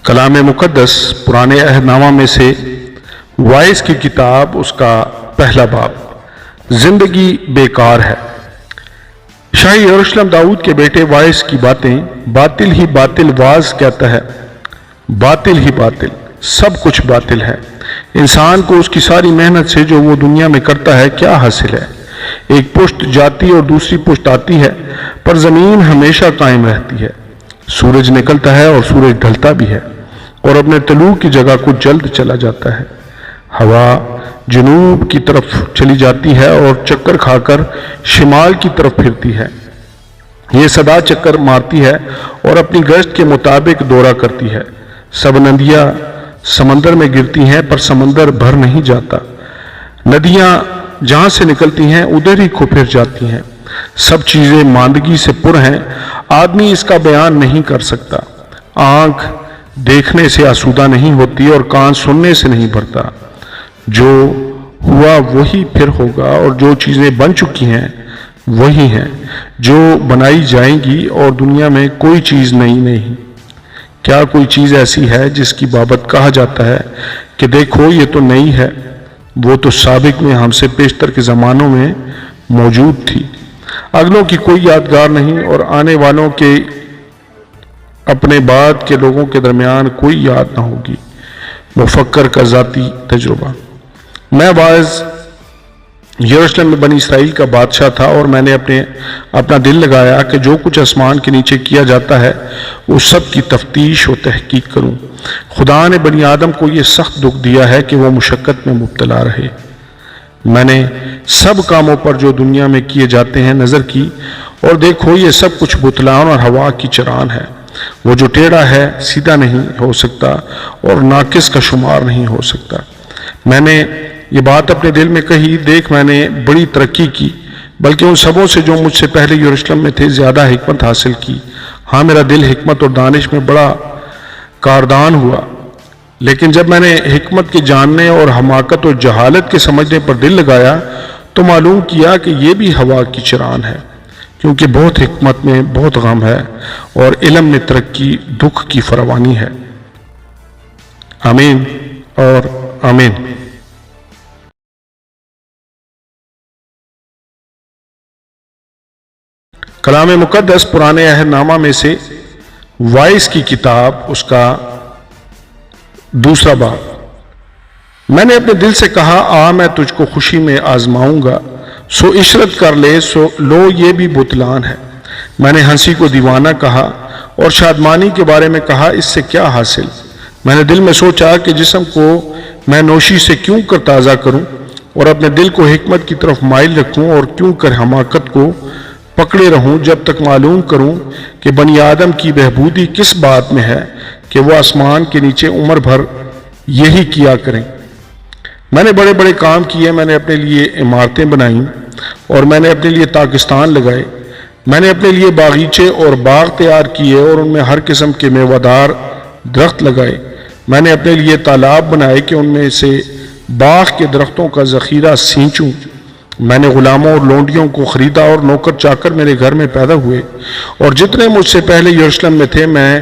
کلام مقدس پرانے عہد نامہ میں سے وائس کی کتاب، اس کا پہلا باب، زندگی بیکار ہے۔ شاہ یروشلم داؤد کے بیٹے وائس کی باتیں، باطل ہی باطل واز کہتا ہے، باطل ہی باطل، سب کچھ باطل ہے۔ انسان کو اس کی ساری محنت سے جو وہ دنیا میں کرتا ہے کیا حاصل ہے؟ ایک پشت جاتی اور دوسری پشت آتی ہے، پر زمین ہمیشہ قائم رہتی ہے۔ سورج نکلتا ہے اور سورج ڈھلتا بھی ہے، اور اپنے طلوع کی جگہ کو جلد چلا جاتا ہے۔ ہوا جنوب کی طرف چلی جاتی ہے اور چکر کھا کر شمال کی طرف پھرتی ہے۔ یہ سدا چکر مارتی ہے اور اپنی گشت کے مطابق دورہ کرتی ہے۔ سب ندیاں سمندر میں گرتی ہیں، پر سمندر بھر نہیں جاتا۔ ندیاں جہاں سے نکلتی ہیں ادھر ہی کھو پھر جاتی ہیں۔ سب چیزیں ماندگی سے پر ہیں، آدمی اس کا بیان نہیں کر سکتا۔ آنکھ دیکھنے سے آسودہ نہیں ہوتی اور کان سننے سے نہیں بھرتا۔ جو ہوا وہی پھر ہوگا، اور جو چیزیں بن چکی ہیں وہی ہیں جو بنائی جائیں گی، اور دنیا میں کوئی چیز نئی نہیں۔ کیا کوئی چیز ایسی ہے جس کی بابت کہا جاتا ہے کہ دیکھو یہ تو نئی ہے؟ وہ تو سابق میں ہم سے پیشتر کے زمانوں میں موجود تھی۔ اگلوں کی کوئی یادگار نہیں، اور آنے والوں کے اپنے بعد کے لوگوں کے درمیان کوئی یاد نہ ہوگی۔ مفکر کا ذاتی تجربہ۔ میں باز یروشلم میں بنی اسرائیل کا بادشاہ تھا، اور میں نے اپنا دل لگایا کہ جو کچھ آسمان کے نیچے کیا جاتا ہے اس سب کی تفتیش و تحقیق کروں۔ خدا نے بنی آدم کو یہ سخت دکھ دیا ہے کہ وہ مشقت میں مبتلا رہے۔ میں نے سب کاموں پر جو دنیا میں کیے جاتے ہیں نظر کی، اور دیکھو یہ سب کچھ بتلان اور ہوا کی چران ہے۔ وہ جو ٹیڑھا ہے سیدھا نہیں ہو سکتا، اور ناقص کا شمار نہیں ہو سکتا۔ میں نے یہ بات اپنے دل میں کہی، دیکھ میں نے بڑی ترقی کی، بلکہ ان سبوں سے جو مجھ سے پہلے یروشلم میں تھے زیادہ حکمت حاصل کی۔ ہاں، میرا دل حکمت اور دانش میں بڑا کاردان ہوا، لیکن جب میں نے حکمت کے جاننے اور حماقت اور جہالت کے سمجھنے پر دل لگایا تو معلوم کیا کہ یہ بھی ہوا کی چران ہے، کیونکہ بہت حکمت میں بہت غم ہے، اور علم میں ترقی دکھ کی فراوانی ہے۔ آمین اور آمین۔ کلام مقدس پرانے عہد نامہ میں سے وائس کی کتاب، اس کا دوسرا باب۔ میں نے اپنے دل سے کہا، آ میں تجھ کو خوشی میں آزماؤں گا، سو عشرت کر لے، سو لو یہ بھی بتلان ہے۔ میں نے ہنسی کو دیوانہ کہا اور شادمانی کے بارے میں کہا، اس سے کیا حاصل؟ میں نے دل میں سوچا کہ جسم کو میں نوشی سے کیوں کر تازہ کروں، اور اپنے دل کو حکمت کی طرف مائل رکھوں، اور کیوں کر حماقت کو پکڑے رہوں، جب تک معلوم کروں کہ بنی آدم کی بہبودی کس بات میں ہے کہ وہ آسمان کے نیچے عمر بھر یہی کیا کریں۔ میں نے بڑے بڑے کام کیے، میں نے اپنے لیے عمارتیں بنائیں، اور میں نے اپنے لیے تاکستان لگائے۔ میں نے اپنے لیے باغیچے اور باغ تیار کیے، اور ان میں ہر قسم کے میوہ درخت لگائے۔ میں نے اپنے لیے تالاب بنائے کہ ان میں سے باغ کے درختوں کا ذخیرہ سینچوں۔ میں نے غلاموں اور لونڈیوں کو خریدا، اور نوکر چاکر میرے گھر میں پیدا ہوئے، اور جتنے مجھ سے پہلے یروشلم میں تھے میں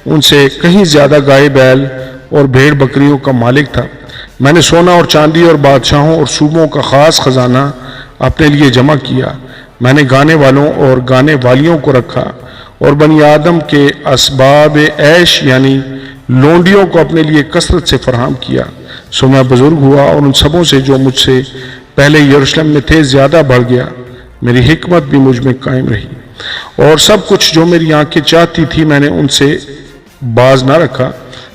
ان سے کہیں زیادہ گائے بیل اور بھیڑ بکریوں کا مالک تھا۔ میں نے سونا اور چاندی اور بادشاہوں اور صوبوں کا خاص خزانہ اپنے لیے جمع کیا۔ میں نے گانے والوں اور گانے والیوں کو رکھا، اور بنی آدم کے اسباب عیش یعنی لونڈیوں کو اپنے لیے کثرت سے فراہم کیا۔ سو میں بزرگ ہوا، اور ان سبوں سے جو مجھ سے پہلے یروشلم میں تھے زیادہ بڑھ گیا۔ میری حکمت بھی مجھ میں قائم رہی، اور سب کچھ جو میری آنکھیں چاہتی تھی میں نے ان سے باز نہ رکھا۔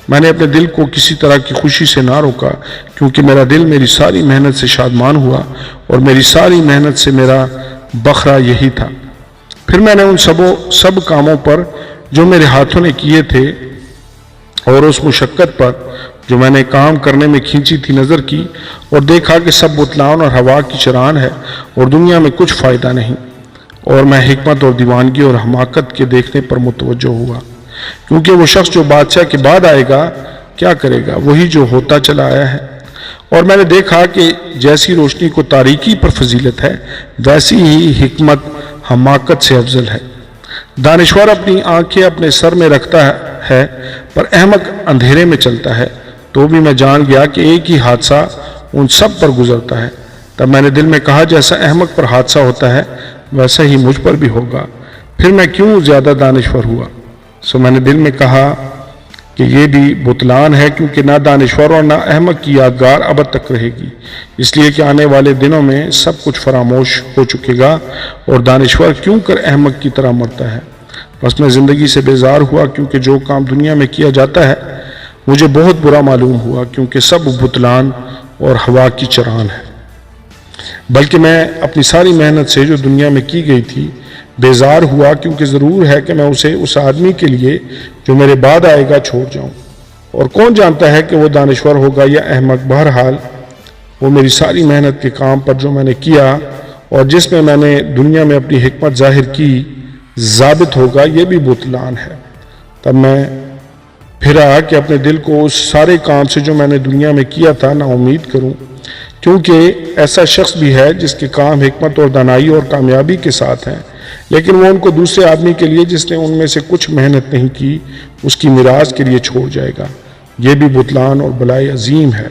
میں نے اپنے دل کو کسی طرح کی خوشی سے نہ روکا، کیونکہ میرا دل میری ساری محنت سے شادمان ہوا، اور میری ساری محنت سے میرا بخرا یہی تھا۔ پھر میں نے ان سب کاموں پر جو میرے ہاتھوں نے کیے تھے، اور اس مشقت پر جو میں نے کام کرنے میں کھینچی تھی نظر کی، اور دیکھا کہ سب بتلان اور ہوا کی چران ہے، اور دنیا میں کچھ فائدہ نہیں۔ اور میں حکمت اور دیوانگی اور حماقت کے دیکھنے پر متوجہ ہوا، کیونکہ وہ شخص جو بادشاہ کے بعد آئے گا کیا کرے گا؟ وہی جو ہوتا چلا آیا ہے۔ اور میں نے دیکھا کہ جیسی روشنی کو تاریکی پر فضیلت ہے، ویسی ہی حکمت حماقت سے افضل ہے۔ دانشور اپنی آنکھیں اپنے سر میں رکھتا ہے ہے پر احمق اندھیرے میں چلتا ہے، تو بھی میں جان گیا کہ ایک ہی حادثہ ان سب پر گزرتا ہے۔ تب میں نے دل میں کہا جیسا احمق پر حادثہ ہوتا ہے ویسا ہی مجھ پر بھی ہوگا، پھر میں کیوں زیادہ دانشور ہوا؟ سو میں نے دل میں کہا کہ یہ بھی بطلان ہے، کیونکہ نہ دانشور اور نہ احمق کی یادگار ابد تک رہے گی، اس لیے کہ آنے والے دنوں میں سب کچھ فراموش ہو چکے گا، اور دانشور کیوں کر احمق کی طرح مرتا ہے۔ بس میں زندگی سے بیزار ہوا، کیونکہ جو کام دنیا میں کیا جاتا ہے مجھے بہت برا معلوم ہوا، کیونکہ سب بطلان اور ہوا کی چران ہے۔ بلکہ میں اپنی ساری محنت سے جو دنیا میں کی گئی تھی بیزار ہوا، کیونکہ ضرور ہے کہ میں اسے اس آدمی کے لیے جو میرے بعد آئے گا چھوڑ جاؤں، اور کون جانتا ہے کہ وہ دانشور ہوگا یا احمق۔ بہرحال وہ میری ساری محنت کے کام پر جو میں نے کیا اور جس میں نے دنیا میں اپنی حکمت ظاہر کی ثابت ہوگا، یہ بھی بطلان ہے۔ تب میں پھرا کہ اپنے دل کو اس سارے کام سے جو میں نے دنیا میں کیا تھا نا امید کروں، کیونکہ ایسا شخص بھی ہے جس کے کام حکمت اور دانائی اور کامیابی کے ساتھ ہیں، لیکن وہ ان کو دوسرے آدمی کے لیے جس نے ان میں سے کچھ محنت نہیں کی اس کی میراث کے لیے چھوڑ جائے گا۔ یہ بھی بطلان اور بلائی عظیم ہے،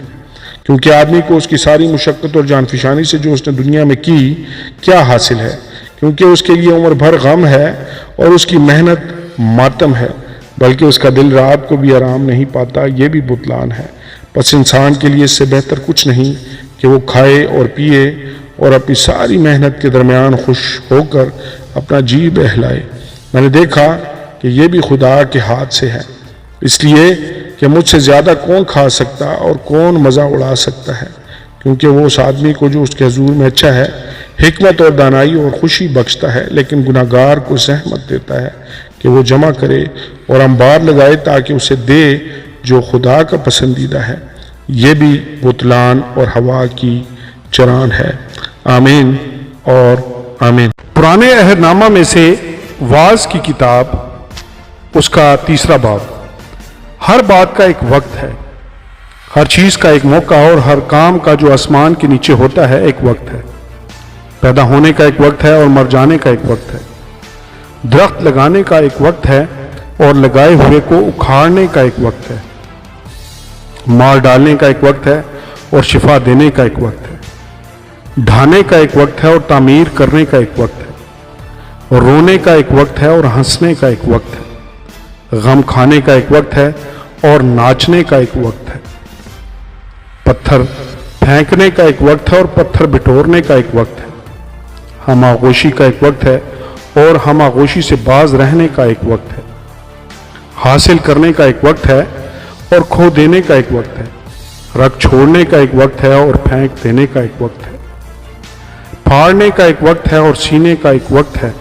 کیونکہ آدمی کو اس کی ساری مشقت اور جان فشانی سے جو اس نے دنیا میں کی کیا حاصل ہے، کیونکہ اس کے لیے عمر بھر غم ہے اور اس کی محنت ماتم ہے، بلکہ اس کا دل رات کو بھی آرام نہیں پاتا۔ یہ بھی بطلان ہے۔ پس انسان کے لیے اس سے بہتر کچھ نہیں کہ وہ کھائے اور پیے اور اپنی ساری محنت کے درمیان خوش ہو کر اپنا جی بہلائے۔ میں نے دیکھا کہ یہ بھی خدا کے ہاتھ سے ہے، اس لیے کہ مجھ سے زیادہ کون کھا سکتا اور کون مزہ اڑا سکتا ہے، کیونکہ وہ اس آدمی کو جو اس کے حضور میں اچھا ہے حکمت اور دانائی اور خوشی بخشتا ہے، لیکن گناہگار کو زحمت دیتا ہے کہ وہ جمع کرے اور انبار لگائے تاکہ اسے دے جو خدا کا پسندیدہ ہے۔ یہ بھی بطلان اور ہوا کی چران ہے۔ آمین اور آمین۔ پرانے عہد نامہ میں سے واعظ کی کتاب، اس کا 3 باب۔ ہر بات کا ایک وقت ہے، ہر چیز کا ایک موقع، اور ہر کام کا جو آسمان کے نیچے ہوتا ہے ایک وقت ہے۔ پیدا ہونے کا ایک وقت ہے اور مر جانے کا ایک وقت ہے، درخت لگانے کا ایک وقت ہے اور لگائے ہوئے کو اکھاڑنے کا ایک وقت ہے، مار ڈالنے کا ایک وقت ہے اور شفا دینے کا ایک وقت ہے، ڈھانے کا ایک وقت ہے اور تعمیر کرنے کا ایک وقت ہے، اور رونے کا ایک وقت ہے اور ہنسنے کا ایک وقت ہے، غم کھانے کا ایک وقت ہے اور ناچنے کا ایک وقت ہے، پتھر پھینکنے کا ایک وقت ہے اور پتھر بٹورنے کا ایک وقت ہے، ہم آغوشی کا ایک وقت ہے اور ہم آغوشی سے باز رہنے کا ایک وقت ہے، حاصل کرنے کا ایک وقت ہے اور کھو دینے کا ایک وقت ہے، رکھ چھوڑنے کا ایک وقت ہے اور پھینک دینے کا ایک وقت ہے، پھاڑنے کا ایک وقت ہے اور سینے کا ایک وقت ہے،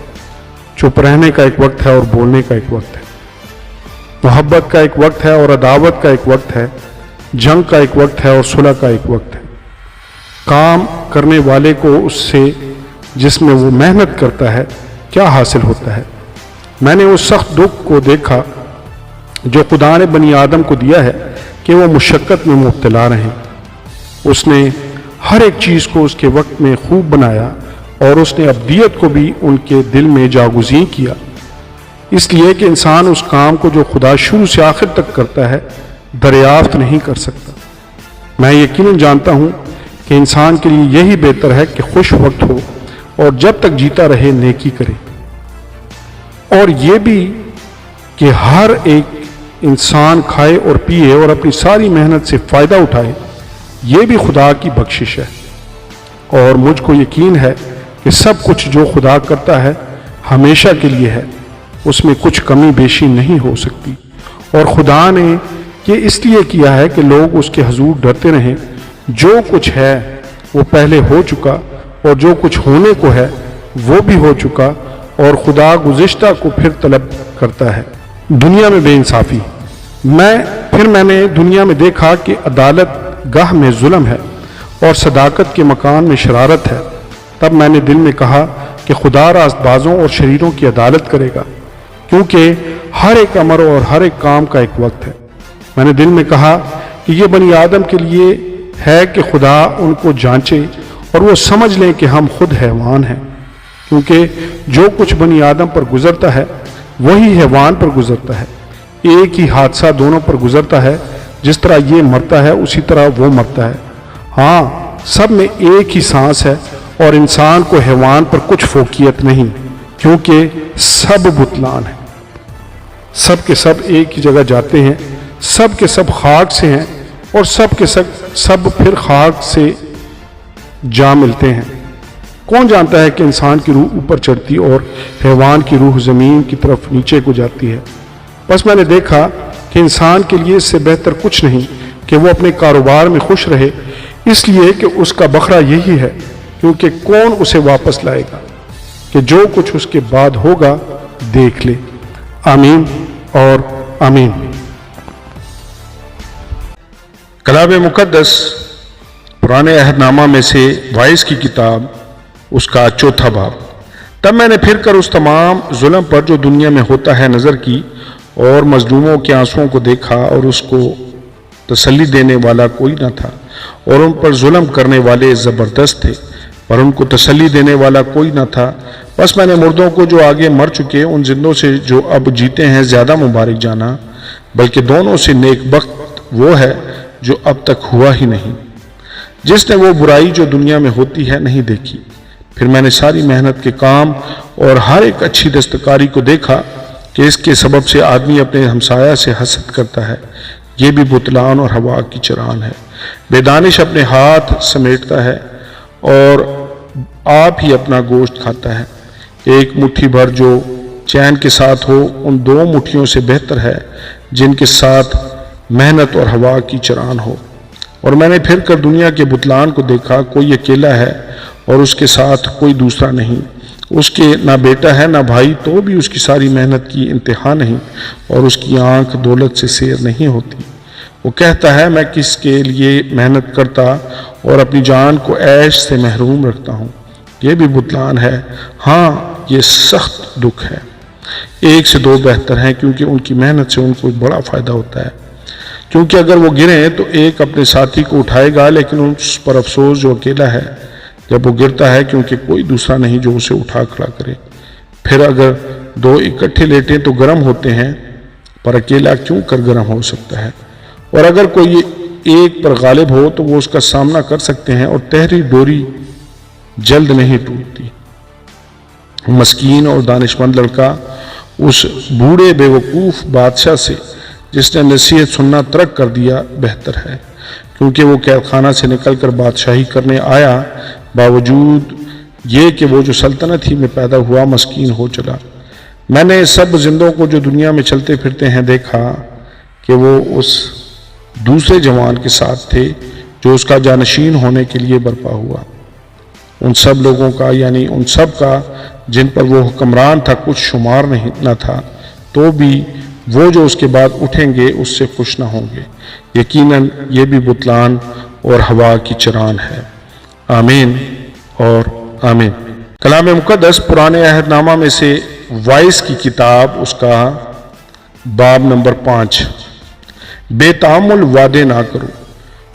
چپ رہنے کا ایک وقت ہے اور بولنے کا ایک وقت ہے، محبت کا ایک وقت ہے اور عداوت کا ایک وقت ہے، جنگ کا ایک وقت ہے اور صلح کا ایک وقت ہے، کام کرنے والے کو اس سے جس میں وہ محنت کرتا ہے کیا حاصل ہوتا ہے۔ میں نے اس سخت دکھ کو دیکھا جو خدا نے بنی آدم کو دیا ہے کہ وہ مشقت میں مبتلا رہیں۔ اس نے ہر ایک چیز کو اس کے وقت میں خوب بنایا اور اس نے ابدیت کو بھی ان کے دل میں جاگزین کیا، اس لیے کہ انسان اس کام کو جو خدا شروع سے آخر تک کرتا ہے دریافت نہیں کر سکتا۔ میں یقیناً جانتا ہوں کہ انسان کے لیے یہی بہتر ہے کہ خوش وقت ہو اور جب تک جیتا رہے نیکی کرے، اور یہ بھی کہ ہر ایک انسان کھائے اور پیے اور اپنی ساری محنت سے فائدہ اٹھائے، یہ بھی خدا کی بخشش ہے۔ اور مجھ کو یقین ہے کہ سب کچھ جو خدا کرتا ہے ہمیشہ کے لیے ہے، اس میں کچھ کمی بیشی نہیں ہو سکتی، اور خدا نے یہ اس لیے کیا ہے کہ لوگ اس کے حضور ڈرتے رہیں۔ جو کچھ ہے وہ پہلے ہو چکا، اور جو کچھ ہونے کو ہے وہ بھی ہو چکا، اور خدا گزشتہ کو پھر طلب کرتا ہے۔ دنیا میں بے انصافی۔ میں نے دنیا میں دیکھا کہ عدالت گاہ میں ظلم ہے اور صداقت کے مکان میں شرارت ہے۔ تب میں نے دل میں کہا کہ خدا راست بازوں اور شریروں کی عدالت کرے گا، کیونکہ ہر ایک امر اور ہر ایک کام کا ایک وقت ہے۔ میں نے دل میں کہا کہ یہ بنی آدم کے لیے ہے کہ خدا ان کو جانچے اور وہ سمجھ لیں کہ ہم خود حیوان ہیں، کیونکہ جو کچھ بنی آدم پر گزرتا ہے وہی حیوان پر گزرتا ہے۔ ایک ہی حادثہ دونوں پر گزرتا ہے، جس طرح یہ مرتا ہے اسی طرح وہ مرتا ہے۔ ہاں، سب میں ایک ہی سانس ہے، اور انسان کو حیوان پر کچھ فوقیت نہیں، کیونکہ سب بتلان ہے۔ سب کے سب ایک ہی جگہ جاتے ہیں، سب کے سب خاک سے ہیں، اور سب کے سب پھر خاک سے جا ملتے ہیں۔ کون جانتا ہے کہ انسان کی روح اوپر چڑھتی اور حیوان کی روح زمین کی طرف نیچے کو جاتی ہے؟ بس میں نے دیکھا کہ انسان کے لیے اس سے بہتر کچھ نہیں کہ وہ اپنے کاروبار میں خوش رہے، اس لیے کہ اس کا بکھرا یہی ہے، کیونکہ کون اسے واپس لائے گا کہ جو کچھ اس کے بعد ہوگا دیکھ لے۔ آمین اور آمین۔ کلام مقدس پرانے عہد نامہ میں سے وائس کی کتاب، اس کا 4 باب۔ تب میں نے پھر کر اس تمام ظلم پر جو دنیا میں ہوتا ہے نظر کی، اور مظلوموں کے آنسوؤں کو دیکھا، اور اس کو تسلی دینے والا کوئی نہ تھا، اور ان پر ظلم کرنے والے زبردست تھے، پر ان کو تسلی دینے والا کوئی نہ تھا۔ بس میں نے مردوں کو جو آگے مر چکے ان زندوں سے جو اب جیتے ہیں زیادہ مبارک جانا، بلکہ دونوں سے نیک بخت وہ ہے جو اب تک ہوا ہی نہیں، جس نے وہ برائی جو دنیا میں ہوتی ہے نہیں دیکھی۔ پھر میں نے ساری محنت کے کام اور ہر ایک اچھی دستکاری کو دیکھا کہ اس کے سبب سے آدمی اپنے ہمسایہ سے حسد کرتا ہے، یہ بھی بتلان اور ہوا کی چران ہے۔ بے دانش اپنے ہاتھ سمیٹتا ہے اور آپ ہی اپنا گوشت کھاتا ہے۔ ایک مٹھی بھر جو چین کے ساتھ ہو ان 2 مٹھیوں سے بہتر ہے جن کے ساتھ محنت اور ہوا کی چران ہو۔ اور میں نے پھر کر دنیا کے بتلان کو دیکھا، کوئی اکیلا ہے اور اس کے ساتھ کوئی دوسرا نہیں، اس کے نہ بیٹا ہے نہ بھائی، تو بھی اس کی ساری محنت کی انتہا نہیں، اور اس کی آنکھ دولت سے سیر نہیں ہوتی۔ وہ کہتا ہے میں کس کے لیے محنت کرتا اور اپنی جان کو عیش سے محروم رکھتا ہوں۔ یہ بھی بتلان ہے، ہاں یہ سخت دکھ ہے۔ 1 سے 2 بہتر ہیں، کیونکہ ان کی محنت سے ان کو بڑا فائدہ ہوتا ہے۔ کیونکہ اگر وہ گریں تو ایک اپنے ساتھی کو اٹھائے گا، لیکن اس پر افسوس جو اکیلا ہے جب وہ گرتا ہے، کیونکہ کوئی دوسرا نہیں جو اسے اٹھا کھڑا کرے۔ پھر اگر 2 اکٹھے لیٹیں تو گرم ہوتے ہیں، پر اکیلا کیوں کر گرم ہو سکتا ہے؟ اور اگر کوئی ایک پر غالب ہو تو وہ اس کا سامنا کر سکتے ہیں، اور تہری ڈوری جلد نہیں ٹوٹتی۔ مسکین اور دانشمند لڑکا اس بوڑھے بے وقوف بادشاہ سے جس نے نصیحت سننا ترک کر دیا بہتر ہے، کیونکہ وہ قید خانہ سے نکل کر بادشاہی کرنے آیا، باوجود یہ کہ وہ جو سلطنت ہی میں پیدا ہوا مسکین ہو چلا۔ میں نے سب زندوں کو جو دنیا میں چلتے پھرتے ہیں دیکھا کہ وہ اس دوسرے جوان کے ساتھ تھے جو اس کا جانشین ہونے کے لیے برپا ہوا۔ ان سب لوگوں کا، یعنی ان سب کا جن پر وہ حکمران تھا، کچھ شمار نہ تھا، تو بھی وہ جو اس کے بعد اٹھیں گے اس سے خوش نہ ہوں گے۔ یقیناً یہ بھی بتلان اور ہوا کی چران ہے۔ آمین اور آمین۔ کلام مقدس پرانے عہد نامہ میں سے وائس کی کتاب، اس کا باب نمبر 5۔ بے تامل وعدے نہ کرو۔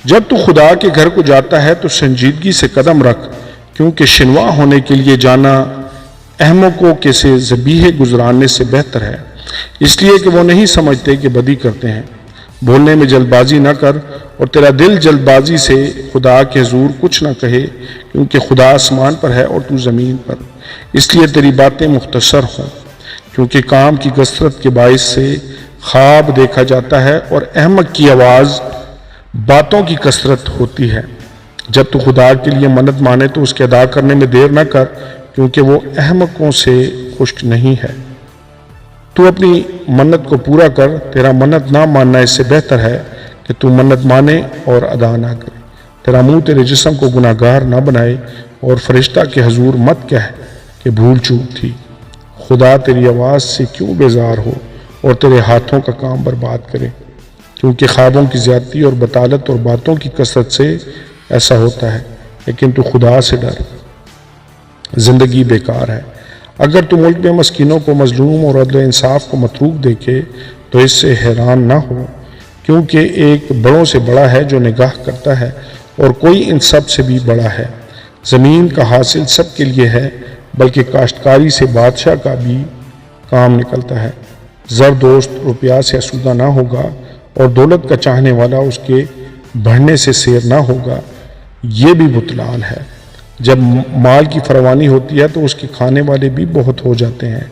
جب تو خدا کے گھر کو جاتا ہے تو سنجیدگی سے قدم رکھ، کیونکہ شنوا ہونے کے لیے جانا احمقوں کے سے ذبیحے گزراننے سے بہتر ہے، اس لیے کہ وہ نہیں سمجھتے کہ بدی کرتے ہیں۔ بولنے میں جلد بازی نہ کر، اور تیرا دل جلد بازی سے خدا کے حضور کچھ نہ کہے، کیونکہ خدا آسمان پر ہے اور تو زمین پر، اس لیے تیری باتیں مختصر ہوں، کیونکہ کام کی کثرت کے باعث سے خواب دیکھا جاتا ہے، اور احمق کی آواز باتوں کی کثرت ہوتی ہے۔ جب تو خدا کے لیے منت مانے تو اس کے ادا کرنے میں دیر نہ کر، کیونکہ وہ احمقوں سے خشک نہیں ہے۔ تو اپنی منت کو پورا کر، تیرا منت نہ ماننا اس سے بہتر ہے کہ تو منت مانے اور ادا نہ کرے۔ تیرا منہ تیرے جسم کو گناہ گار نہ بنائے، اور فرشتہ کے حضور مت کہہ کہ بھول چوک تھی۔ خدا تیری آواز سے کیوں بیزار ہو اور تیرے ہاتھوں کا کام برباد کرے، کیونکہ خوابوں کی زیادتی اور بطالت اور باتوں کی کثرت سے ایسا ہوتا ہے، لیکن تو خدا سے ڈر۔ زندگی بیکار ہے۔ اگر تو ملک میں مسکینوں کو مظلوم اور عدل و انصاف کو متروک دیکھے تو اس سے حیران نہ ہو، کیونکہ ایک بڑوں سے بڑا ہے جو نگاہ کرتا ہے، اور کوئی ان سب سے بھی بڑا ہے۔ زمین کا حاصل سب کے لیے ہے، بلکہ کاشتکاری سے بادشاہ کا بھی کام نکلتا ہے۔ زردوست روپیہ سے آسودہ نہ ہوگا اور دولت کا چاہنے والا اس کے بڑھنے سے سیر نہ ہوگا، یہ بھی بطلان ہے۔ جب مال کی فراوانی ہوتی ہے تو اس کے کھانے والے بھی بہت ہو جاتے ہیں،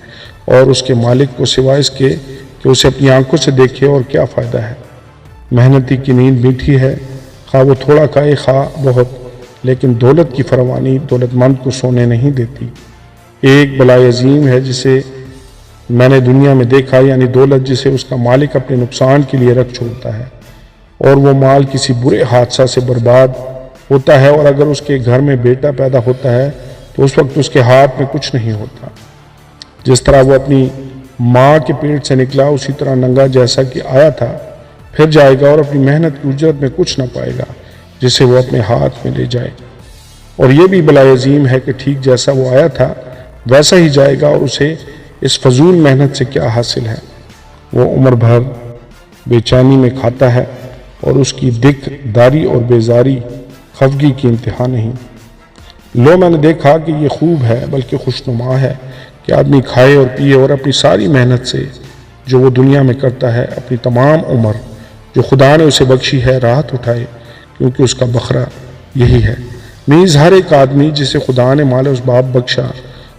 اور اس کے مالک کو سوائے اس کے کہ اسے اپنی آنکھوں سے دیکھے اور کیا فائدہ ہے۔ محنتی کی نیند میٹھی ہے، خواہ وہ تھوڑا کھائے خواہ بہت، لیکن دولت کی فراوانی دولت مند کو سونے نہیں دیتی۔ ایک بلائے عظیم ہے جسے میں نے دنیا میں دیکھا، یعنی دولت جسے اس کا مالک اپنے نقصان کے لیے رکھ چھوڑتا ہے، اور وہ مال کسی برے حادثہ سے برباد ہوتا ہے، اور اگر اس کے گھر میں بیٹا پیدا ہوتا ہے تو اس وقت اس کے ہاتھ میں کچھ نہیں ہوتا۔ جس طرح وہ اپنی ماں کے پیٹ سے نکلا، اسی طرح ننگا جیسا کہ آیا تھا پھر جائے گا، اور اپنی محنت کی اجرت میں کچھ نہ پائے گا جسے وہ اپنے ہاتھ میں لے جائے۔ اور یہ بھی بلائے عظیم ہے کہ ٹھیک جیسا وہ آیا تھا ویسا ہی جائے گا، اور اسے اس فضول محنت سے کیا حاصل ہے۔ وہ عمر بھر بے چینی میں کھاتا ہے، اور اس کی دکھ داری اور بیزاری خفگی کی انتہا نہیں۔ لو میں نے دیکھا کہ یہ خوب ہے بلکہ خوشنما ہے کہ آدمی کھائے اور پیے اور اپنی ساری محنت سے جو وہ دنیا میں کرتا ہے اپنی تمام عمر جو خدا نے اسے بخشی ہے راحت اٹھائے، کیونکہ اس کا بکرا یہی ہے۔ نیز ہر ایک آدمی جسے خدا نے مال اسباب بخشا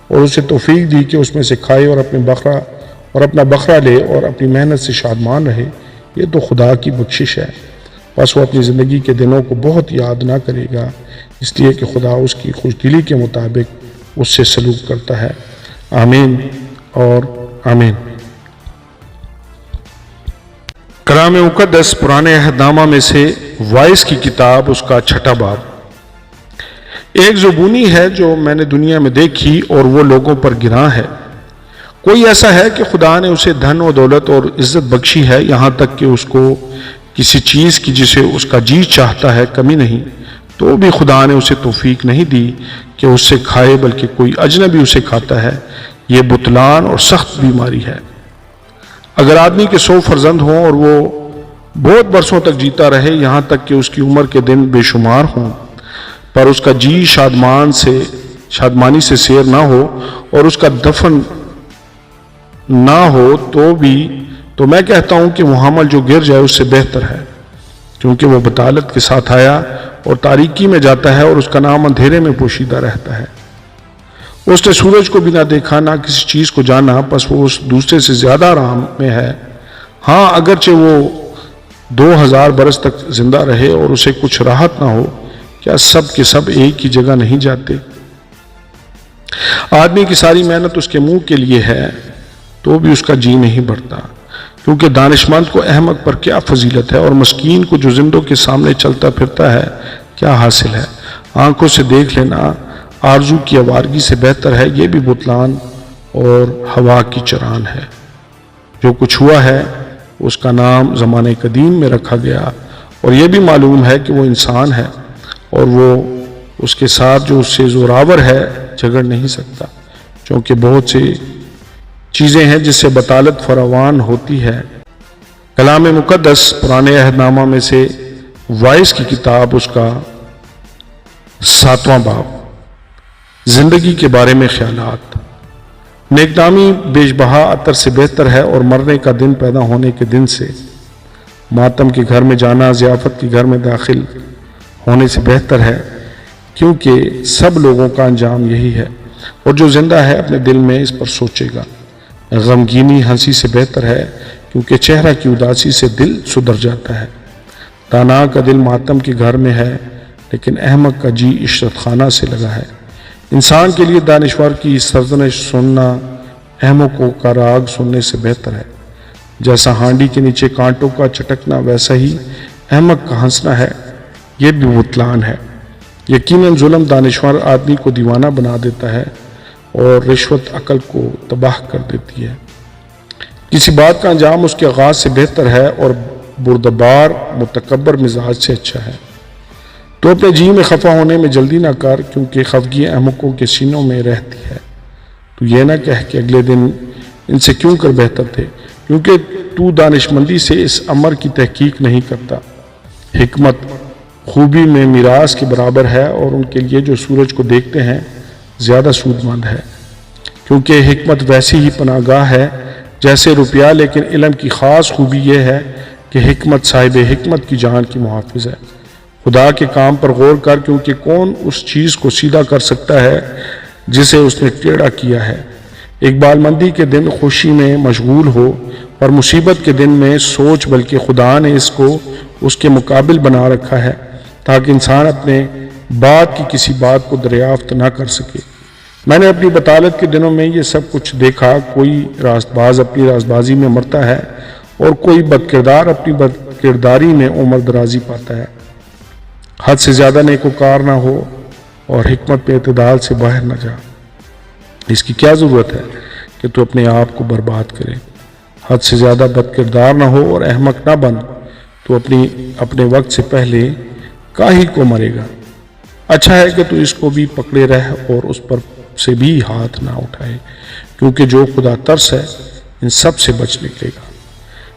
اور اسے توفیق دی کہ اس میں سے کھائے اور اپنا بکرا لے اور اپنی محنت سے شادمان رہے، یہ تو خدا کی بخشش ہے۔ بس وہ اپنی زندگی کے دنوں کو بہت یاد نہ کرے گا، اس لیے کہ خدا اس کی خوش دلی کے مطابق اس سے سلوک کرتا ہے۔ آمین اور آمین۔ کلام مقدس پرانے عہد نامہ میں سے وائس کی کتاب، اس کا 6واں باب۔ ایک زبونی ہے جو میں نے دنیا میں دیکھی، اور وہ لوگوں پر گراں ہے۔ کوئی ایسا ہے کہ خدا نے اسے دھن و دولت اور عزت بخشی ہے، یہاں تک کہ اس کو کسی چیز کی جسے اس کا جی چاہتا ہے کمی نہیں، تو بھی خدا نے اسے توفیق نہیں دی کہ اس سے کھائے، بلکہ کوئی اجنبی اسے کھاتا ہے۔ یہ بطلان اور سخت بیماری ہے۔ اگر آدمی کے 100 فرزند ہوں اور وہ بہت برسوں تک جیتا رہے، یہاں تک کہ اس کی عمر کے دن بے شمار ہوں، پر اس کا جی شادمانی سے سیر نہ ہو اور اس کا دفن نہ ہو، تو میں کہتا ہوں کہ وہ حمل جو گر جائے اس سے بہتر ہے، کیونکہ وہ بطالت کے ساتھ آیا اور تاریکی میں جاتا ہے، اور اس کا نام اندھیرے میں پوشیدہ رہتا ہے۔ اس نے سورج کو بھی نہ دیکھا، نہ کسی چیز کو جانا، پس وہ اس دوسرے سے زیادہ آرام میں ہے۔ ہاں، اگرچہ وہ 2000 برس تک زندہ رہے اور اسے کچھ راحت نہ ہو، کیا سب کے سب ایک ہی جگہ نہیں جاتے؟ آدمی کی ساری محنت اس کے منہ کے لیے ہے، تو بھی اس کا جی نہیں بڑھتا، کیونکہ دانشمند کو احمق پر کیا فضیلت ہے، اور مسکین کو جو زندوں کے سامنے چلتا پھرتا ہے کیا حاصل ہے؟ آنکھوں سے دیکھ لینا آرزو کی آوارگی سے بہتر ہے، یہ بھی بطلان اور ہوا کی چران ہے۔ جو کچھ ہوا ہے اس کا نام زمانے قدیم میں رکھا گیا، اور یہ بھی معلوم ہے کہ وہ انسان ہے، اور وہ اس کے ساتھ جو اس سے زوراور ہے جھگڑ نہیں سکتا، چونکہ بہت سی چیزیں ہیں جس سے بطالت فراوان ہوتی ہے۔ کلام مقدس پرانے عہد نامہ میں سے وائس کی کتاب، اس کا 7واں باب۔ زندگی کے بارے میں خیالات۔ نیک نامی بیش بہا عطر سے بہتر ہے، اور مرنے کا دن پیدا ہونے کے دن سے۔ ماتم کے گھر میں جانا ضیافت کے گھر میں داخل ہونے سے بہتر ہے، کیونکہ سب لوگوں کا انجام یہی ہے، اور جو زندہ ہے اپنے دل میں اس پر سوچے گا۔ غمگینی ہنسی سے بہتر ہے، کیونکہ چہرہ کی اداسی سے دل سدھر جاتا ہے۔ دانا کا دل ماتم کے گھر میں ہے، لیکن احمق کا جی عشرت خانہ سے لگا ہے۔ انسان کے لیے دانشور کی سرزنش سننا احمقوں کا راگ سننے سے بہتر ہے۔ جیسا ہانڈی کے نیچے کانٹوں کا چٹکنا، ویسا ہی احمق کا ہنسنا ہے، یہ بھی بطلان ہے۔ یقیناً ظلم دانشور آدمی کو دیوانہ بنا دیتا ہے، اور رشوت عقل کو تباہ کر دیتی ہے۔ کسی بات کا انجام اس کے آغاز سے بہتر ہے، اور بردبار متکبر مزاج سے اچھا ہے۔ تو اپنے جی میں خفا ہونے میں جلدی نہ کر، کیونکہ خفگی احمقوں کے سینوں میں رہتی ہے۔ تو یہ نہ کہہ کہ اگلے دن ان سے کیوں کر بہتر تھے، کیونکہ تو دانشمندی سے اس امر کی تحقیق نہیں کرتا۔ حکمت خوبی میں میراث کے برابر ہے، اور ان کے لیے جو سورج کو دیکھتے ہیں زیادہ سود مند ہے، کیونکہ حکمت ویسی ہی پناہ گاہ ہے جیسے روپیہ، لیکن علم کی خاص خوبی یہ ہے کہ حکمت صاحب حکمت کی جان کی محافظ ہے۔ خدا کے کام پر غور کر، کیونکہ کون اس چیز کو سیدھا کر سکتا ہے جسے اس نے ٹیڑھا کیا ہے۔ اقبال مندی کے دن خوشی میں مشغول ہو اور مصیبت کے دن میں سوچ، بلکہ خدا نے اس کو اس کے مقابل بنا رکھا ہے تاکہ انسان اپنے بعد کی کسی بات کو دریافت نہ کر سکے۔ میں نے اپنی بطالت کے دنوں میں یہ سب کچھ دیکھا۔ کوئی راست باز اپنی راست بازی میں مرتا ہے اور کوئی بدکردار اپنی بدکرداری میں عمر درازی پاتا ہے۔ حد سے زیادہ نیکوکار نہ ہو اور حکمت پہ اعتدال سے باہر نہ جا۔ اس کی کیا ضرورت ہے کہ تو اپنے آپ کو برباد کرے؟ حد سے زیادہ بدکردار نہ ہو اور احمق نہ بن، تو اپنے وقت سے پہلے کاہی کو مرے گا۔ اچھا ہے کہ تو اس کو بھی پکڑے رہ اور اس پر سے بھی ہاتھ نہ اٹھائے، کیونکہ جو خدا ترس ہے ان سب سے بچ نکلے گا۔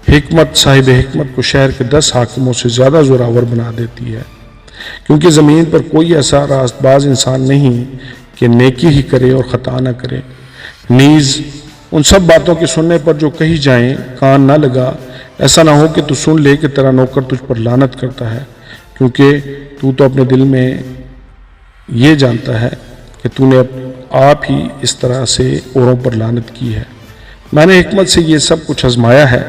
حکمت صاحب حکمت کو شہر کے 10 حاکموں سے زیادہ زوراور بنا دیتی ہے، کیونکہ زمین پر کوئی ایسا راست باز انسان نہیں کہ نیکی ہی کرے اور خطا نہ کرے۔ نیز ان سب باتوں کے سننے پر جو کہی جائیں کان نہ لگا، ایسا نہ ہو کہ تو سن لے کہ تیرا نوکر تجھ پر لعنت کرتا ہے، کیونکہ تو اپنے دل میں یہ جانتا ہے کہ تو نے آپ ہی اس طرح سے اوروں پر لعنت کی ہے۔ میں نے حکمت سے یہ سب کچھ آزمایا ہے۔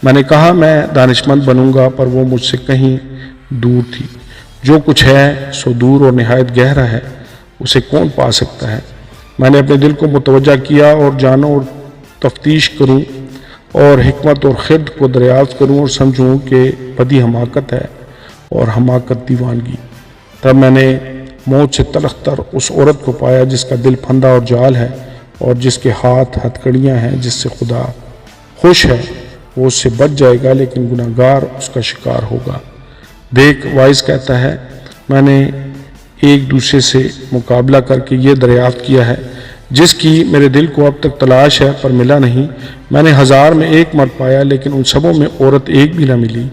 میں نے کہا میں دانشمند بنوں گا، پر وہ مجھ سے کہیں دور تھی۔ جو کچھ ہے سو دور اور نہایت گہرا ہے، اسے کون پا سکتا ہے؟ میں نے اپنے دل کو متوجہ کیا اور جانوں اور تفتیش کروں اور حکمت اور خرد کو دریافت کروں اور سمجھوں کہ بدی حماقت ہے اور حماقت دیوانگی۔ تب میں نے موت سے تلخ تر اس عورت کو پایا جس کا دل پھندا اور جال ہے اور جس کے ہاتھ ہتھکڑیاں ہیں، جس سے خدا خوش ہے وہ اس سے بچ جائے گا، لیکن گناہگار اس کا شکار ہوگا۔ دیکھ، وائز کہتا ہے، میں نے ایک دوسرے سے مقابلہ کر کے یہ دریافت کیا ہے جس کی میرے دل کو اب تک تلاش ہے پر ملا نہیں۔ میں نے 1000 میں ایک مرد پایا، لیکن ان سبوں میں عورت ایک بھی نہ ملی۔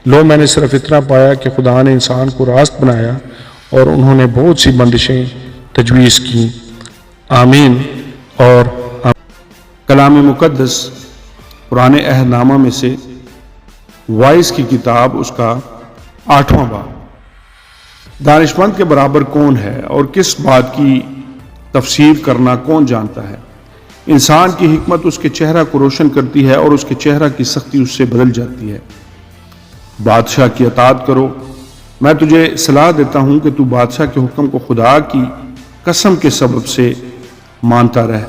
لو، میں نے صرف اتنا پایا کہ خدا نے انسان کو راست بنایا اور انہوں نے بہت سی بندشیں تجویز کی۔ آمین اور کلام مقدس پرانے عہد نامہ میں سے وائز کی کتاب، اس کا 8واں باب۔ دانشمند کے برابر کون ہے اور کس بات کی تفسیر کرنا کون جانتا ہے؟ انسان کی حکمت اس کے چہرہ کو روشن کرتی ہے اور اس کے چہرہ کی سختی اس سے بدل جاتی ہے۔ بادشاہ کی اطاعت کرو۔ میں تجھے صلاح دیتا ہوں کہ تو بادشاہ کے حکم کو خدا کی قسم کے سبب سے مانتا رہ۔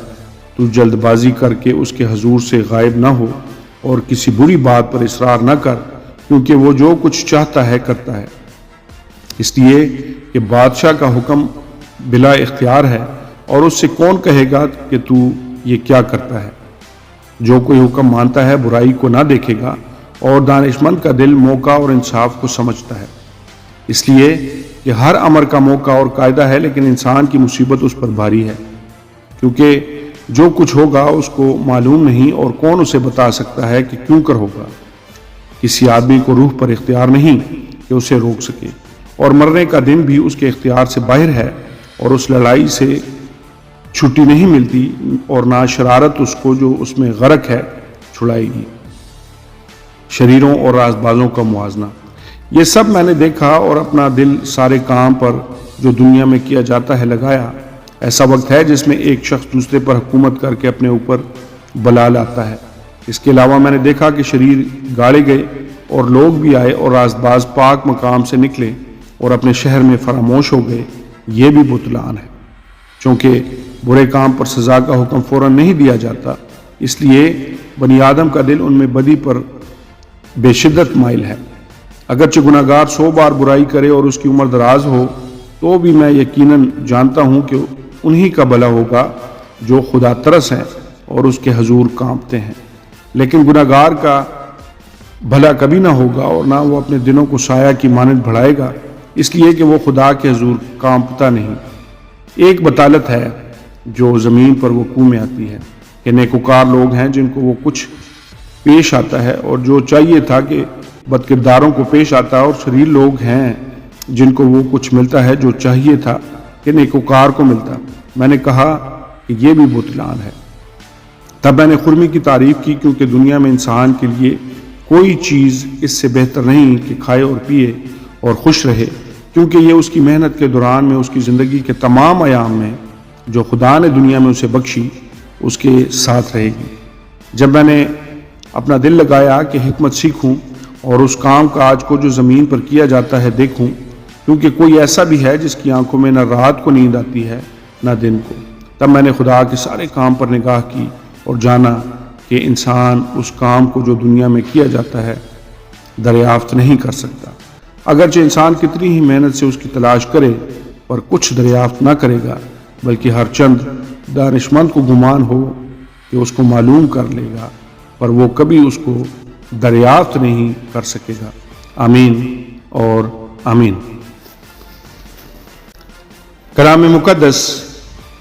تو جلد بازی کر کے اس کے حضور سے غائب نہ ہو اور کسی بری بات پر اصرار نہ کر، کیونکہ وہ جو کچھ چاہتا ہے کرتا ہے۔ اس لیے کہ بادشاہ کا حکم بلا اختیار ہے اور اس سے کون کہے گا کہ تو یہ کیا کرتا ہے؟ جو کوئی حکم مانتا ہے برائی کو نہ دیکھے گا، اور دانشمند کا دل موقع اور انصاف کو سمجھتا ہے۔ اس لیے کہ ہر امر کا موقع اور قاعدہ ہے، لیکن انسان کی مصیبت اس پر بھاری ہے، کیونکہ جو کچھ ہوگا اس کو معلوم نہیں، اور کون اسے بتا سکتا ہے کہ کیوں کر ہوگا۔ کسی آدمی کو روح پر اختیار نہیں کہ اسے روک سکے، اور مرنے کا دن بھی اس کے اختیار سے باہر ہے، اور اس لڑائی سے چھٹی نہیں ملتی، اور نہ شرارت اس کو جو اس میں غرق ہے چھڑائے گی۔ شریروں اور راز بازوں کا موازنہ، یہ سب میں نے دیکھا اور اپنا دل سارے کام پر جو دنیا میں کیا جاتا ہے لگایا۔ ایسا وقت ہے جس میں ایک شخص دوسرے پر حکومت کر کے اپنے اوپر بلا لاتا ہے۔ اس کے علاوہ میں نے دیکھا کہ شریر گاڑے گئے اور لوگ بھی آئے، اور راز باز پاک مقام سے نکلے اور اپنے شہر میں فراموش ہو گئے۔ یہ بھی بطلان ہے، چونکہ برے کام پر سزا کا حکم فوراً نہیں دیا جاتا، اس لیے بنی آدم کا دل ان میں بدی پر بے شدت مائل ہے۔ اگرچہ گناہگار 100 بار برائی کرے اور اس کی عمر دراز ہو، تو بھی میں یقیناً جانتا ہوں کہ انہی کا بھلا ہوگا جو خدا ترس ہیں اور اس کے حضور کانپتے ہیں۔ لیکن گناہگار کا بھلا کبھی نہ ہوگا، اور نہ وہ اپنے دنوں کو سایہ کی مانند بڑھائے گا، اس لیے کہ وہ خدا کے حضور کانپتا نہیں۔ ایک بطالت ہے جو زمین پر وقوع میں آتی ہے کہ نیکوکار لوگ ہیں جن کو وہ کچھ پیش آتا ہے، اور جو چاہیے تھا کہ بدکرداروں کو پیش آتا، اور شریر لوگ ہیں جن کو وہ کچھ ملتا ہے جو چاہیے تھا کہ نیکوکار کو ملتا۔ میں نے کہا کہ یہ بھی بطلان ہے۔ تب میں نے خرمی کی تعریف کی، کیونکہ دنیا میں انسان کے لیے کوئی چیز اس سے بہتر نہیں کہ کھائے اور پیے اور خوش رہے، کیونکہ یہ اس کی محنت کے دوران میں اس کی زندگی کے تمام ایام میں جو خدا نے دنیا میں اسے بخشی اس کے ساتھ رہے گی۔ جب میں نے اپنا دل لگایا کہ حکمت سیکھوں اور اس کام کاج کو جو زمین پر کیا جاتا ہے دیکھوں، کیونکہ کوئی ایسا بھی ہے جس کی آنکھوں میں نہ رات کو نیند آتی ہے نہ دن کو، تب میں نے خدا کے سارے کام پر نگاہ کی اور جانا کہ انسان اس کام کو جو دنیا میں کیا جاتا ہے دریافت نہیں کر سکتا۔ اگرچہ انسان کتنی ہی محنت سے اس کی تلاش کرے پر کچھ دریافت نہ کرے گا، بلکہ ہر چند دانشمند کو گمان ہو کہ اس کو معلوم کر لے گا، پر وہ کبھی اس کو دریافت نہیں کر سکے گا۔ آمین اور آمین۔ کلام مقدس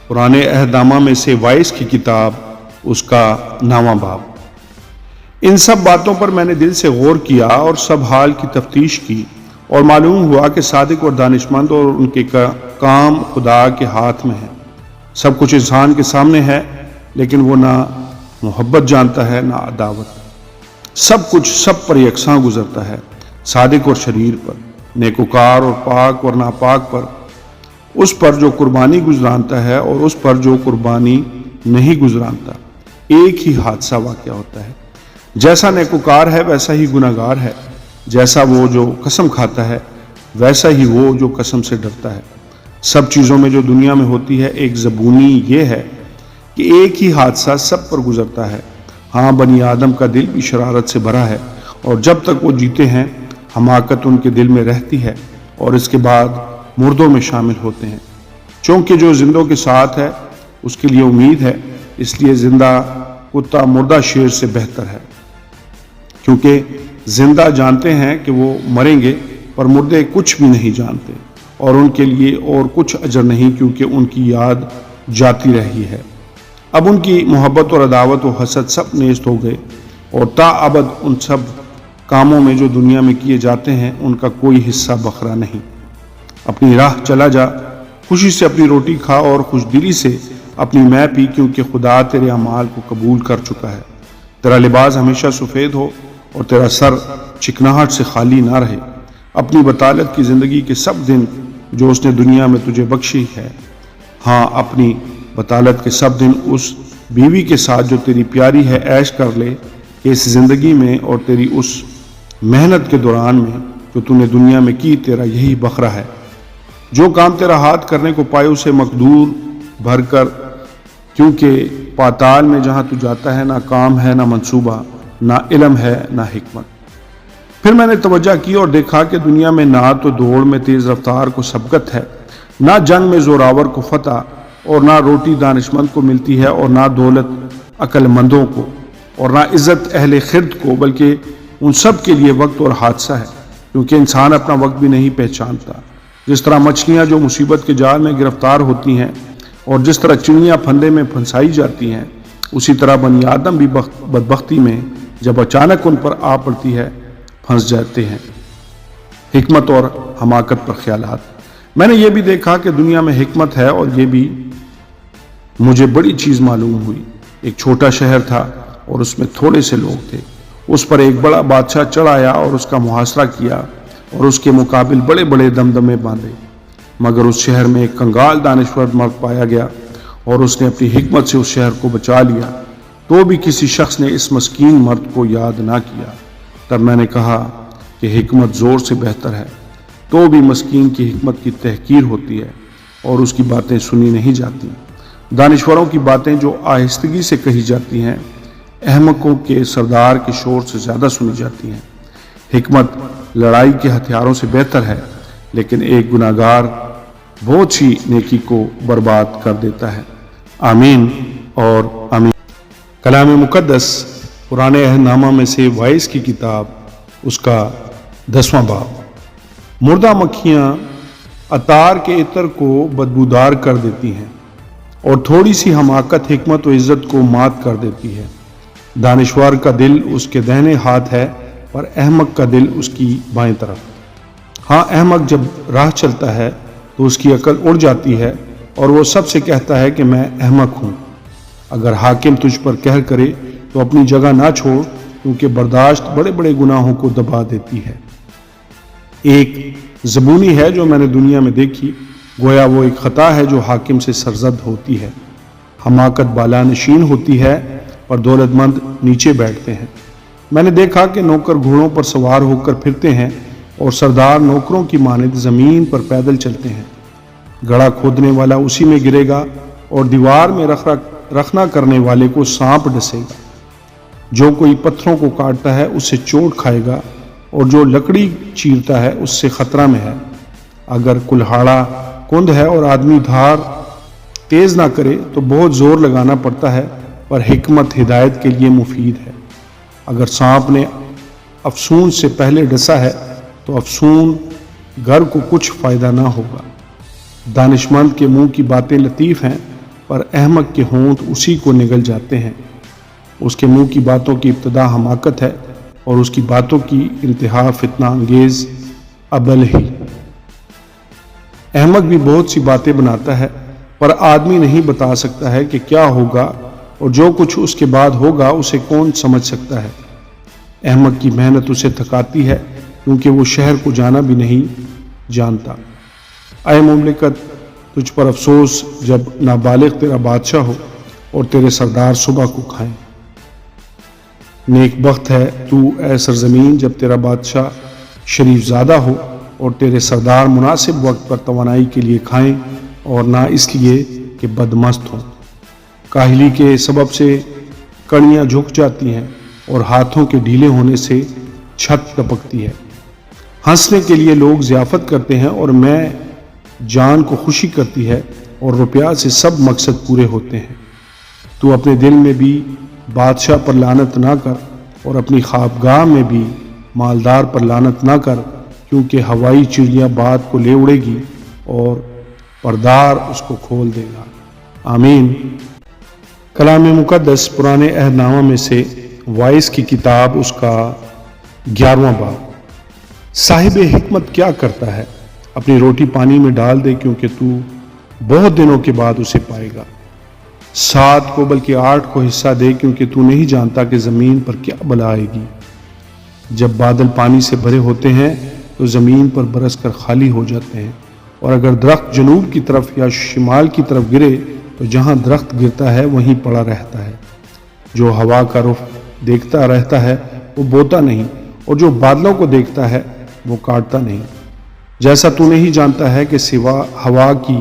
پرانے عہد نامہ میں سے وائس کی کتاب، اس کا 9واں باب۔ ان سب باتوں پر میں نے دل سے غور کیا اور سب حال کی تفتیش کی، اور معلوم ہوا کہ صادق اور دانشمند اور ان کے کام خدا کے ہاتھ میں ہے۔ سب کچھ انسان کے سامنے ہے، لیکن وہ نہ محبت جانتا ہے نہ عداوت۔ سب کچھ سب پر یکساں گزرتا ہے، صادق اور شریر پر، نیکوکار اور پاک اور ناپاک پر، اس پر جو قربانی گزرانتا ہے اور اس پر جو قربانی نہیں گزرانتا، ایک ہی حادثہ واقع ہوتا ہے۔ جیسا نیکوکار ہے ویسا ہی گناہگار ہے، جیسا وہ جو قسم کھاتا ہے ویسا ہی وہ جو قسم سے ڈرتا ہے۔ سب چیزوں میں جو دنیا میں ہوتی ہے ایک زبونی یہ ہے کہ ایک ہی حادثہ سب پر گزرتا ہے۔ ہاں، بنی آدم کا دل بھی شرارت سے بھرا ہے، اور جب تک وہ جیتے ہیں حماقت ان کے دل میں رہتی ہے، اور اس کے بعد مردوں میں شامل ہوتے ہیں۔ چونکہ جو زندوں کے ساتھ ہے اس کے لیے امید ہے، اس لیے زندہ کتا مردہ شیر سے بہتر ہے، کیونکہ زندہ جانتے ہیں کہ وہ مریں گے، پر مردے کچھ بھی نہیں جانتے، اور ان کے لیے اور کچھ اجر نہیں، کیونکہ ان کی یاد جاتی رہی ہے۔ اب ان کی محبت اور عداوت و حسد سب نیست ہو گئے، اور تا ابد ان سب کاموں میں جو دنیا میں کیے جاتے ہیں ان کا کوئی حصہ بخرا نہیں۔ اپنی راہ چلا جا، خوشی سے اپنی روٹی کھا اور خوش دلی سے اپنی مے پی، کیونکہ خدا تیرے اعمال کو قبول کر چکا ہے۔ تیرا لباس ہمیشہ سفید ہو اور تیرا سر چکناہٹ سے خالی نہ رہے۔ اپنی بطالت کی زندگی کے سب دن جو اس نے دنیا میں تجھے بخشی ہے، ہاں، اپنی بطالت کے سب دن اس بیوی کے ساتھ جو تیری پیاری ہے عیش کر لے، کہ اس زندگی میں اور تیری اس محنت کے دوران میں جو تو نے دنیا میں کی تیرا یہی بخرا ہے۔ جو کام تیرا ہاتھ کرنے کو پائے اسے مقدور بھر کر، کیونکہ پاتال میں جہاں تو جاتا ہے نہ کام ہے نہ منصوبہ، نہ علم ہے نہ حکمت۔ پھر میں نے توجہ کی اور دیکھا کہ دنیا میں نہ تو دوڑ میں تیز رفتار کو سبقت ہے، نہ جنگ میں زوراور کو فتح، اور نہ روٹی دانشمند کو ملتی ہے، اور نہ دولت عقل مندوں کو، اور نہ عزت اہل خرد کو، بلکہ ان سب کے لیے وقت اور حادثہ ہے، کیونکہ انسان اپنا وقت بھی نہیں پہچانتا۔ جس طرح مچھلیاں جو مصیبت کے جال میں گرفتار ہوتی ہیں، اور جس طرح چڑیاں پھندے میں پھنسائی جاتی ہیں، اسی طرح بنی آدم بھی بدبختی میں جب اچانک ان پر آ پڑتی ہے پھنس جاتے ہیں۔ حکمت اور حماقت پر خیالات۔ میں نے یہ بھی دیکھا کہ دنیا میں حکمت ہے، اور یہ بھی مجھے بڑی چیز معلوم ہوئی۔ ایک چھوٹا شہر تھا اور اس میں تھوڑے سے لوگ تھے۔ اس پر ایک بڑا بادشاہ چڑھ آیا اور اس کا محاصرہ کیا، اور اس کے مقابل بڑے بڑے دمدمے باندھے، مگر اس شہر میں ایک کنگال دانشور مرد پایا گیا، اور اس نے اپنی حکمت سے اس شہر کو بچا لیا، تو بھی کسی شخص نے اس مسکین مرد کو یاد نہ کیا۔ تب میں نے کہا کہ حکمت زور سے بہتر ہے، تو بھی مسکین کی حکمت کی تحقیر ہوتی ہے اور اس کی باتیں سنی نہیں جاتی۔ دانشوروں کی باتیں جو آہستگی سے کہی جاتی ہیں، احمقوں کے سردار کے شور سے زیادہ سنی جاتی ہیں۔ حکمت لڑائی کے ہتھیاروں سے بہتر ہے، لیکن ایک گناہگار بہت سی نیکی کو برباد کر دیتا ہے۔ آمین اور آمین۔ کلام مقدس پرانے عہد نامہ میں سے وائس کی کتاب، اس کا 10واں باب۔ مردہ مکھیاں عطار کے عطر کو بدبودار کر دیتی ہیں، اور تھوڑی سی حماقت حکمت و عزت کو مات کر دیتی ہے۔ دانشور کا دل اس کے دہنے ہاتھ ہے، پر احمق کا دل اس کی بائیں طرف۔ ہاں، احمق جب راہ چلتا ہے تو اس کی عقل اڑ جاتی ہے، اور وہ سب سے کہتا ہے کہ میں احمق ہوں۔ اگر حاکم تجھ پر قہر کرے تو اپنی جگہ نہ چھوڑ، کیونکہ برداشت بڑے بڑے گناہوں کو دبا دیتی ہے۔ ایک زبونی ہے جو میں نے دنیا میں دیکھی، گویا وہ ایک خطا ہے جو حاکم سے سرزد ہوتی ہے۔ حماقت بالا نشین ہوتی ہے اور دولت مند نیچے بیٹھتے ہیں۔ میں نے دیکھا کہ نوکر گھوڑوں پر سوار ہو کر پھرتے ہیں اور سردار نوکروں کی مانند زمین پر پیدل چلتے ہیں۔ گڑھا کھودنے والا اسی میں گرے گا اور دیوار میں رخنا کرنے والے کو سانپ ڈسے گا۔ جو کوئی پتھروں کو کاٹتا ہے اس سے چوٹ کھائے گا، اور جو لکڑی چیرتا ہے اس سے خطرہ میں ہے۔ اگر کلہاڑا کند ہے اور آدمی دھار تیز نہ کرے تو بہت زور لگانا پڑتا ہے، پر حکمت ہدایت کے لیے مفید ہے۔ اگر سانپ نے افسون سے پہلے ڈسا ہے تو افسون گر کو کچھ فائدہ نہ ہوگا۔ دانشمند کے منہ کی باتیں لطیف ہیں، پر احمق کے ہونٹ اسی کو نگل جاتے ہیں۔ اس کے منہ کی باتوں کی ابتدا حماقت ہے، اور اس کی باتوں کی انتہا فتنہ انگیز ابل ہی۔ احمق بھی بہت سی باتیں بناتا ہے، پر آدمی نہیں بتا سکتا ہے کہ کیا ہوگا، اور جو کچھ اس کے بعد ہوگا اسے کون سمجھ سکتا ہے۔ احمق کی محنت اسے تھکاتی ہے، کیونکہ وہ شہر کو جانا بھی نہیں جانتا۔ اے مملکت، تجھ پر افسوس جب نابالغ تیرا بادشاہ ہو اور تیرے سردار صبح کو کھائیں۔ نیک بخت ہے تو اے سرزمین جب تیرا بادشاہ شریف زادہ ہو اور تیرے سردار مناسب وقت پر توانائی کے لیے کھائیں، اور نہ اس لیے کہ بدمست ہوں۔ کاہلی کے سبب سے کڑیاں جھک جاتی ہیں، اور ہاتھوں کے ڈھیلے ہونے سے چھت ٹپکتی ہے۔ ہنسنے کے لیے لوگ ضیافت کرتے ہیں، اور میں جان کو خوشی کرتی ہے، اور روپیہ سے سب مقصد پورے ہوتے ہیں۔ تو اپنے دل میں بھی بادشاہ پر لعنت نہ کر، اور اپنی خوابگاہ میں بھی مالدار پر لعنت نہ کر، کیونکہ ہوائی چڑیا بات کو لے اڑے گی اور پردار اس کو کھول دے گا۔ آمین۔ کلام مقدس پرانے عہد نامہ میں سے وائس کی کتاب، اس کا 11واں باب۔ صاحب حکمت کیا کرتا ہے؟ اپنی روٹی پانی میں ڈال دے، کیونکہ تو بہت دنوں کے بعد اسے پائے گا۔ 7 کو بلکہ 8 کو حصہ دے، کیونکہ تو نہیں جانتا کہ زمین پر کیا بلا آئے گی۔ جب بادل پانی سے بھرے ہوتے ہیں تو زمین پر برس کر خالی ہو جاتے ہیں، اور اگر درخت جنوب کی طرف یا شمال کی طرف گرے تو جہاں درخت گرتا ہے وہیں پڑا رہتا ہے۔ جو ہوا کا رخ دیکھتا رہتا ہے وہ بوتا نہیں، اور جو بادلوں کو دیکھتا ہے وہ کاٹتا نہیں۔ جیسا تو نہیں جانتا ہے کہ سوا ہوا کی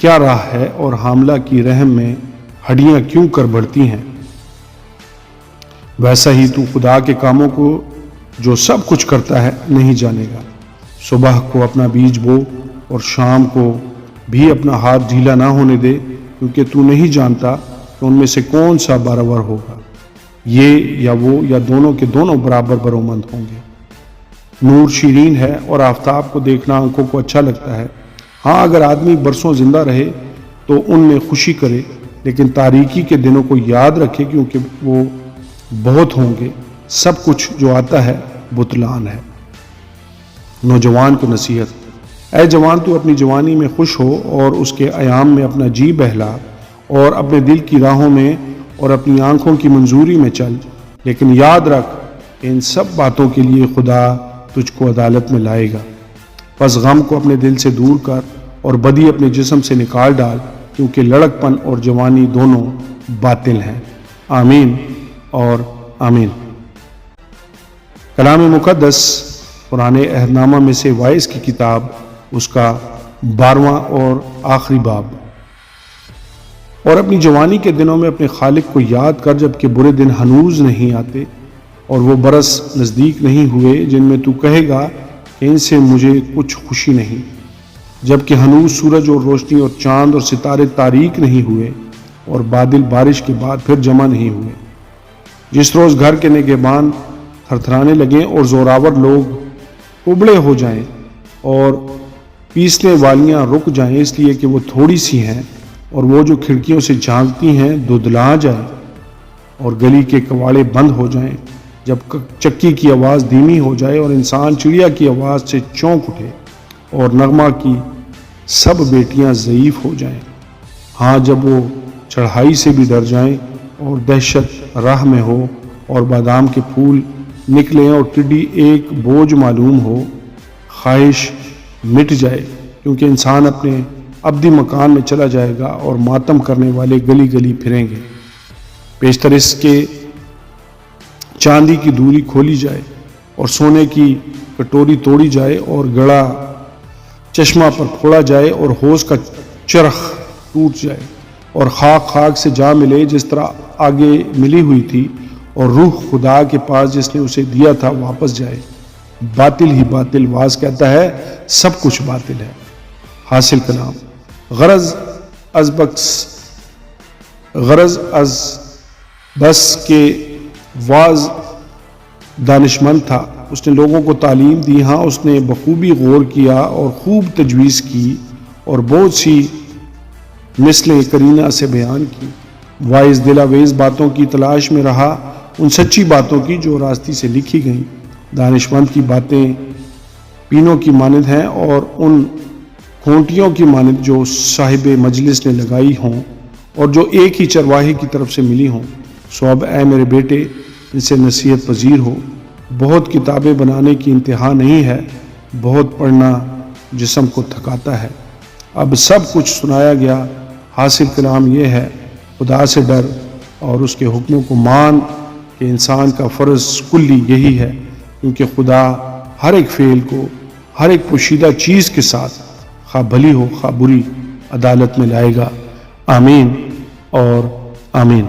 کیا راہ ہے، اور حاملہ کی رحم میں ہڈیاں کیوں کر بڑھتی ہیں، ویسا ہی تو خدا کے کاموں کو جو سب کچھ کرتا ہے نہیں جانے گا۔ صبح کو اپنا بیج بو، اور شام کو بھی اپنا ہاتھ ڈھیلا نہ ہونے دے، کیونکہ تو نہیں جانتا کہ ان میں سے کون سا بارآور ہوگا، یہ یا وہ یا دونوں کے دونوں برابر برومند ہوں گے۔ نور شیرین ہے، اور آفتاب کو دیکھنا آنکھوں کو اچھا لگتا ہے۔ ہاں، اگر آدمی برسوں زندہ رہے تو ان میں خوشی کرے، لیکن تاریکی کے دنوں کو یاد رکھے، کیونکہ وہ بہت ہوں گے۔ سب کچھ جو آتا ہے بطلان ہے۔ نوجوان کو نصیحت۔ اے جوان، تو اپنی جوانی میں خوش ہو، اور اس کے ایام میں اپنا جی بہلا، اور اپنے دل کی راہوں میں اور اپنی آنکھوں کی منظوری میں چل، لیکن یاد رکھ کہ ان سب باتوں کے لیے خدا تجھ کو عدالت میں لائے گا۔ پس غم کو اپنے دل سے دور کر، اور بدی اپنے جسم سے نکال ڈال، کیونکہ لڑک پن اور جوانی دونوں باطل ہیں۔ آمین اور آمین۔ کلام مقدس پرانے عہد نامہ میں سے وائس کی کتاب، اس کا 12واں اور آخری باب۔ اور اپنی جوانی کے دنوں میں اپنے خالق کو یاد کر، جبکہ برے دن ہنوز نہیں آتے اور وہ برس نزدیک نہیں ہوئے جن میں تو کہے گا کہ ان سے مجھے کچھ خوشی نہیں، جبکہ ہنوز سورج اور روشنی اور چاند اور ستارے تاریک نہیں ہوئے، اور بادل بارش کے بعد پھر جمع نہیں ہوئے۔ جس روز گھر کے نگہبان تھرتھرانے لگیں اور زوراور لوگ ابڑے ہو جائیں، اور پیسنے والیاں رک جائیں اس لیے کہ وہ تھوڑی سی ہیں، اور وہ جو کھڑکیوں سے جھانکتی ہیں ددلا جائیں، اور گلی کے کواڑے بند ہو جائیں، جب چکی کی آواز دھیمی ہو جائے اور انسان چڑیا کی آواز سے چونک اٹھے، اور نغمہ کی سب بیٹیاں ضعیف ہو جائیں۔ ہاں، جب وہ چڑھائی سے بھی ڈر جائیں اور دہشت راہ میں ہو اور بادام کے پھول نکلیں اور ٹڈی ایک بوجھ معلوم ہو، خواہش مٹ جائے کیونکہ انسان اپنے ابدی مکان میں چلا جائے گا اور ماتم کرنے والے گلی گلی پھریں گے۔ پیشتر اس کے چاندی کی دوری کھولی جائے اور سونے کی کٹوری توڑی جائے اور گڑا چشمہ پر پھوڑا جائے اور حوض کا چرخ ٹوٹ جائے اور خاک خاک سے جا ملے جس طرح آگے ملی ہوئی تھی اور روح خدا کے پاس جس نے اسے دیا تھا واپس جائے۔ باطل ہی باطل، واز کہتا ہے سب کچھ باطل ہے۔ حاصل کلام، غرض از بس کے واز دانشمند تھا، اس نے لوگوں کو تعلیم دی، ہاں اس نے بخوبی غور کیا اور خوب تجویز کی اور بہت سی مثلیں کرینہ سے بیان کی۔ وائز دلاویز باتوں کی تلاش میں رہا، ان سچی باتوں کی جو راستی سے لکھی گئیں۔ دانشمند کی باتیں پینوں کی مانند ہیں اور ان کھونٹیوں کی مانند جو صاحب مجلس نے لگائی ہوں اور جو ایک ہی چرواہے کی طرف سے ملی ہوں۔ سو اب اے میرے بیٹے، ان سے نصیحت پذیر ہو۔ بہت کتابیں بنانے کی انتہا نہیں ہے، بہت پڑھنا جسم کو تھکاتا ہے۔ اب سب کچھ سنایا گیا۔ حاصل کلام یہ ہے، خدا سے ڈر اور اس کے حکموں کو مان کہ انسان کا فرض کلی یہی ہے، کیونکہ خدا ہر ایک فعل کو ہر ایک پوشیدہ چیز کے ساتھ خواہ بھلی ہو خواہ بری عدالت میں لائے گا۔ آمین اور آمین۔